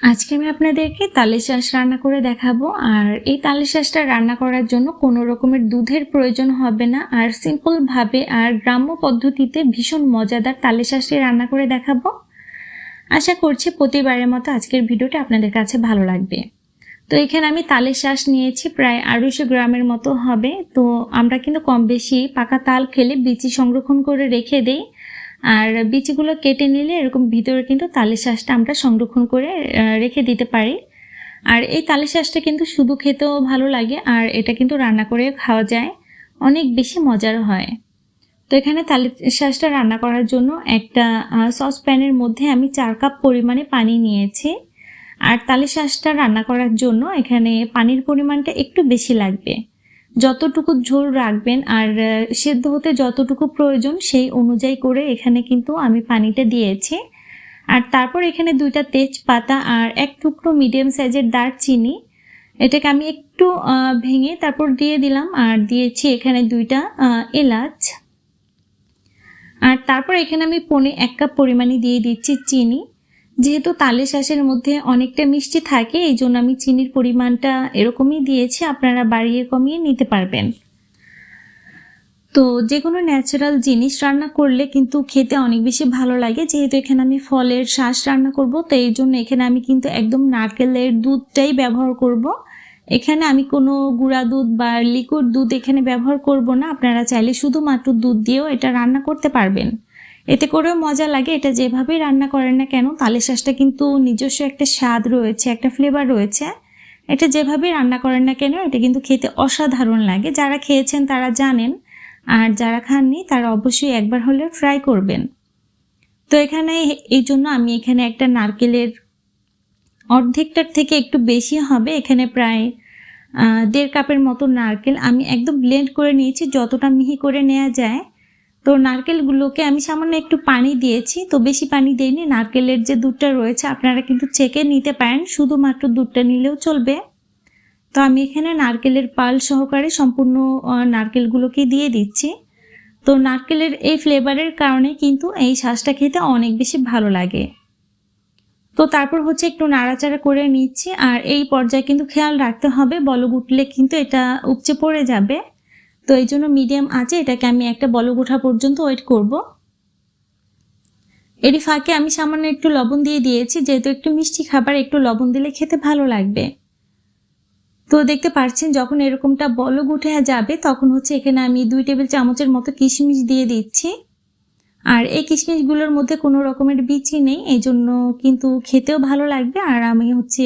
আজকে আমি আপনাদেরকে তালের শাঁস রান্না করে দেখাবো। আর এই তালের শাঁসটা রান্না করার জন্য কোনো রকমের দুধের প্রয়োজন হবে না, আর সিম্পল ভাবে আর গ্রাম্য পদ্ধতিতে ভীষণ মজাদার তালের শাঁসটি রান্না করে দেখাবো। আশা করছি প্রতিবারের মতো আজকের ভিডিওটা আপনাদের কাছে ভালো লাগবে। তো এখানে আমি তালের শাঁস নিয়েছি প্রায় 250 গ্রামের মতো হবে। তো আমরা কিন্তু কম বেশি পাকা তাল খেলে বিচি সংরক্ষণ করে রেখে দেই, আর বিচিগুলো কেটে নিলে এরকম ভিতরে কিন্তু তালের শাঁসটা আমরা সংরক্ষণ করে রেখে দিতে পারি। আর এই তালের শাঁসটা কিন্তু শুধু খেতেও ভালো লাগে, আর এটা কিন্তু রান্না করে খাওয়া যায়, অনেক বেশি মজার হয়। তো এখানে তালের শাঁসটা রান্না করার জন্য একটা সসপ্যানের মধ্যে আমি 4 কাপ পরিমাণে পানি নিয়েছি। আর তালের শাঁসটা রান্না করার জন্য এখানে পানির পরিমাণটা একটু বেশি লাগবে। যতটুকু ঝোল রাখবেন আর সেদ্ধ হতে যতটুকু প্রয়োজন সেই অনুযায়ী করে এখানে কিন্তু আমি পানিটা দিয়েছি। আর তারপর এখানে 2টা তেজপাতা আর 1 টুকরো মিডিয়াম সাইজের দারচিনি, এটাকে আমি একটু ভেঙে তারপর দিয়ে দিলাম। আর দিয়েছি এখানে 2টা এলাচ। আর তারপর এখানে আমি 1 কাপ পরিমাণে দিয়ে দিচ্ছি চিনি। যেহেতু তালের শাঁসের মধ্যে অনেকটা মিষ্টি থাকে, এই জন্য আমি চিনির পরিমাণটা এরকমই দিয়েছি, আপনারা বাড়িয়ে কমিয়ে নিতে পারবেন। তো যে কোনো ন্যাচারাল জিনিস রান্না করলে কিন্তু খেতে অনেক বেশি ভালো লাগে। যেহেতু এখানে আমি ফলের শাঁস রান্না করব, তো এই জন্য এখানে আমি কিন্তু একদম নারকেলের দুধটাই ব্যবহার করব। এখানে আমি কোনো গুঁড়া দুধ বা লিকুইড দুধ এখানে ব্যবহার করব না। আপনারা চাইলে শুধুমাত্র দুধ দিয়েও এটা রান্না করতে পারবেন, এতে করেও মজা লাগে। এটা যেভাবেই রান্না করেন না কেন, তালের শাঁসটা কিন্তু নিজস্ব একটা স্বাদ রয়েছে, একটা ফ্লেভার রয়েছে। এটা যেভাবেই রান্না করেন না কেন এটা কিন্তু খেতে অসাধারণ লাগে। যারা খেয়েছেন তারা জানেন, আর যারা খাননি তারা অবশ্যই একবার হলেও ট্রাই করবেন। তো এখানে এই জন্য আমি এখানে একটা নারকেলের অর্ধেকটার থেকে একটু বেশি হবে, এখানে প্রায় 1.5 কাপের মতো নারকেল আমি একদম ব্লেন্ড করে নিয়েছি, যতটা মিহি করে নেওয়া যায়। তো নারকেলগুলোকে আমি সামান্য একটু পানি দিয়েছি, তো বেশি পানি দিইনি। নারকেলের যে দুধটা রয়েছে আপনারা কিন্তু চেকে নিতে পারেন, শুধুমাত্র দুধটা নিলেও চলবে। তো আমি এখানে নারকেলের পাল সহকারে সম্পূর্ণ নারকেলগুলোকে দিয়ে দিচ্ছি। তো নারকেলের এই ফ্লেভারের কারণে কিন্তু এই শাঁসটা খেতে অনেক বেশি ভালো লাগে। তো তারপর হচ্ছে একটু নাড়াচাড়া করে নিচ্ছি। আর এই পর্যায়ে কিন্তু খেয়াল রাখতে হবে, বলক উঠলে কিন্তু এটা উপচে পড়ে যাবে। তো এই জন্য মিডিয়াম আঁচে এটাকে আমি একটা বলক ওঠা পর্যন্ত ওয়েট করব। এরই ফাঁকে আমি সামান্য একটু লবণ দিয়ে দিয়েছি, যেহেতু একটু মিষ্টি খাবার একটু লবণ দিলে খেতে ভালো লাগবে। তো দেখতে পাচ্ছেন যখন এরকমটা বলক উঠে যাবে তখন হচ্ছে এখানে আমি 2 টেবিল চামচের মতো কিশমিশ দিয়ে দিচ্ছি। আর এই কিশমিশগুলোর মধ্যে কোনো রকমের বিচি নেই, এই জন্য কিন্তু খেতেও ভালো লাগবে। আর আমি হচ্ছে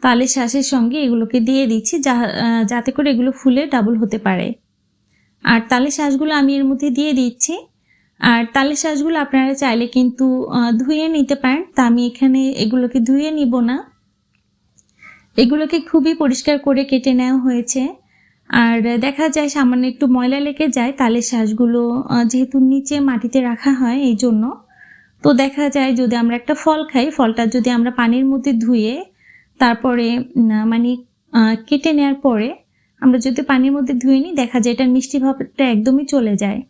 তালের শাঁসের সঙ্গে এগুলোকে দিয়ে দিচ্ছি যাতে করে এগুলো ফুলে ডাবল হতে পারে। আর তালের শাঁসগুলো আমি এর মধ্যে দিয়ে দিচ্ছি। আর তালের শাঁসগুলো আপনারা চাইলে কিন্তু ধুয়ে নিতে পারেন, তা আমি এখানে এগুলোকে ধুয়ে নিব না, এগুলোকে খুবই পরিষ্কার করে কেটে নেওয়া হয়েছে। আর দেখা যায় সামান্য একটু ময়লা লেগে যায় তালের শাঁসগুলো, যেহেতু নিচে মাটিতে রাখা হয় এই জন্য। তো দেখা যায় যদি আমরা একটা ফল খাই, ফলটা যদি আমরা পানির মধ্যে ধুয়ে তারপরে মানে কেটে নেওয়ার পরে আমরা যদি পানির মধ্যে ধুয়ে নিই, দেখা যায় এটার মিষ্টি ভাবটা একদমই চলে যায়।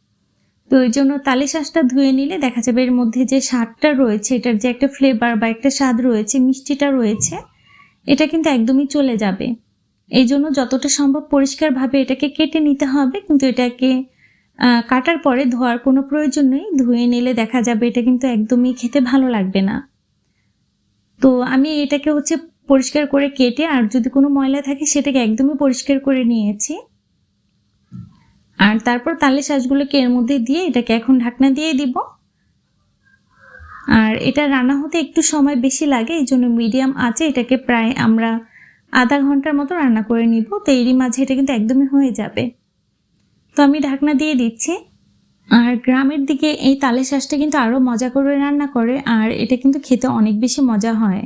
তো এই জন্য তালের শাঁসটা ধুয়ে নিলে দেখা যাবে এর মধ্যে যে স্বাদটা রয়েছে, এটার যে একটা ফ্লেভার বা একটা স্বাদ রয়েছে, মিষ্টিটা রয়েছে, এটা কিন্তু একদমই চলে যাবে। এই জন্য যতটা সম্ভব পরিষ্কারভাবে এটাকে কেটে নিতে হবে, কিন্তু এটাকে কাটার পরে ধোয়ার কোনো প্রয়োজন নেই। ধুয়ে নিলে দেখা যাবে এটা কিন্তু একদমই খেতে ভালো লাগবে না। তো আমি এটাকে হচ্ছে পরিষ্কার করে কেটে, আর যদি কোনো ময়লা থাকে সেটাকে একদমই পরিষ্কার করে নিয়েছি। আর তারপর তালের শাঁসগুলোকে এর মধ্যে দিয়ে এটাকে এখন ঢাকনা দিয়ে দিব। আর এটা রান্না হতে একটু সময় বেশি লাগে, এই জন্য মিডিয়াম আঁচে এটাকে প্রায় আমরা আধা ঘন্টার মতো রান্না করে নিব। তো এরই মাঝে এটা কিন্তু একদমই হয়ে যাবে। তো আমি ঢাকনা দিয়ে দিচ্ছি। আর গ্রামের দিকে এই তালের শাঁসটা কিন্তু আরও মজা করে রান্না করে, আর এটা কিন্তু খেতে অনেক বেশি মজা হয়।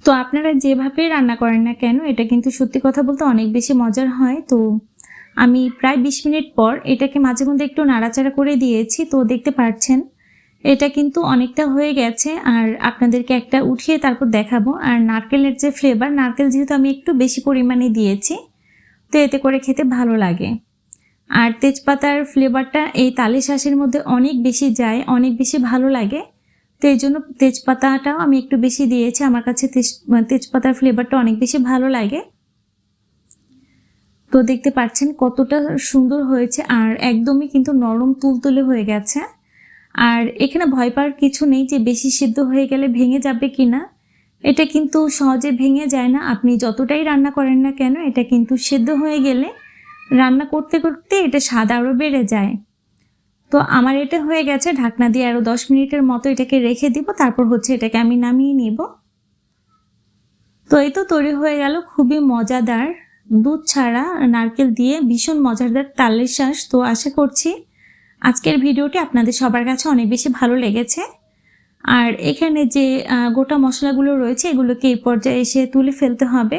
তো আপনারা যেভাবে রান্না করেন না কেন এটা কিন্তু সত্যি কথা বলতে অনেক বেশি মজার হয়। তো আমি প্রায় 20 মিনিট পর এটাকে মাঝে মধ্যে একটু নাড়াচাড়া করে দিয়েছি। তো দেখতে পাচ্ছেন এটা কিন্তু অনেকটা হয়ে গেছে। আর আপনাদেরকে একটা উঠিয়ে তারপর দেখাবো। আর নারকেলের যে ফ্লেভার, নারকেল যেহেতু আমি একটু বেশি পরিমাণে দিয়েছি, তো এতে করে খেতে ভালো লাগে। আর তেজপাতার ফ্লেভারটা এই তালের শাঁসের মধ্যে অনেক বেশি যায়, অনেক বেশি ভালো লাগে। তো এই জন্য তেজপাতাটাও আমি একটু বেশি দিয়েছি। আমার কাছে তেজপাতার ফ্লেভারটা অনেক বেশি ভালো লাগে। তো দেখতে পাচ্ছেন কতটা সুন্দর হয়েছে আর একদমই কিন্তু নরম তুলতুলে হয়ে গেছে। আর এখানে ভয় পাওয়ার কিছু নেই যে বেশি সিদ্ধ হয়ে গেলে ভেঙে যাবে কিনা। এটা কিন্তু সহজে ভেঙে যায় না। আপনি যতটাই রান্না করেন না কেন, এটা কিন্তু সিদ্ধ হয়ে গেলে রান্না করতে করতে এটা স্বাদ আরও বেড়ে যায়। তো আমার এটা হয়ে গেছে। ঢাকনা দিয়ে আরও 10 মিনিটের মতো এটাকে রেখে দিব, তারপর এটাকে আমি নামিয়ে নিব। তো এই তো তৈরি হয়ে গেল খুবই মজাদার দুধ ছাড়া নারকেল দিয়ে ভীষণ মজাদার তালের শাঁস। তো আশা করছি আজকের ভিডিওটি আপনাদের সবার কাছে অনেক বেশি ভালো লেগেছে। আর এখানে যে গোটা মশলাগুলো রয়েছে এগুলোকে এই পর্যায়ে এসে তুলে ফেলতে হবে।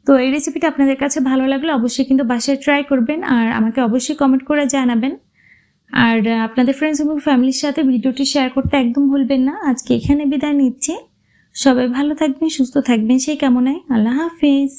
তো এই রেসিপিটা আপনাদের কাছে ভালো লাগলে অবশ্যই কিন্তু বাসায় ট্রাই করবেন আর আমাকে অবশ্যই কমেন্ট করে জানাবেন। আর আপনাদের ফ্রেন্ডস এবং ফ্যামিলির সাথে ভিডিওটি শেয়ার করতে একদম ভুলবেন না। আজকে এখানে বিদায় নিচ্ছি। সবাই ভালো থাকবেন, সুস্থ থাকবেন সেই কামনায়। আল্লাহ হাফিজ।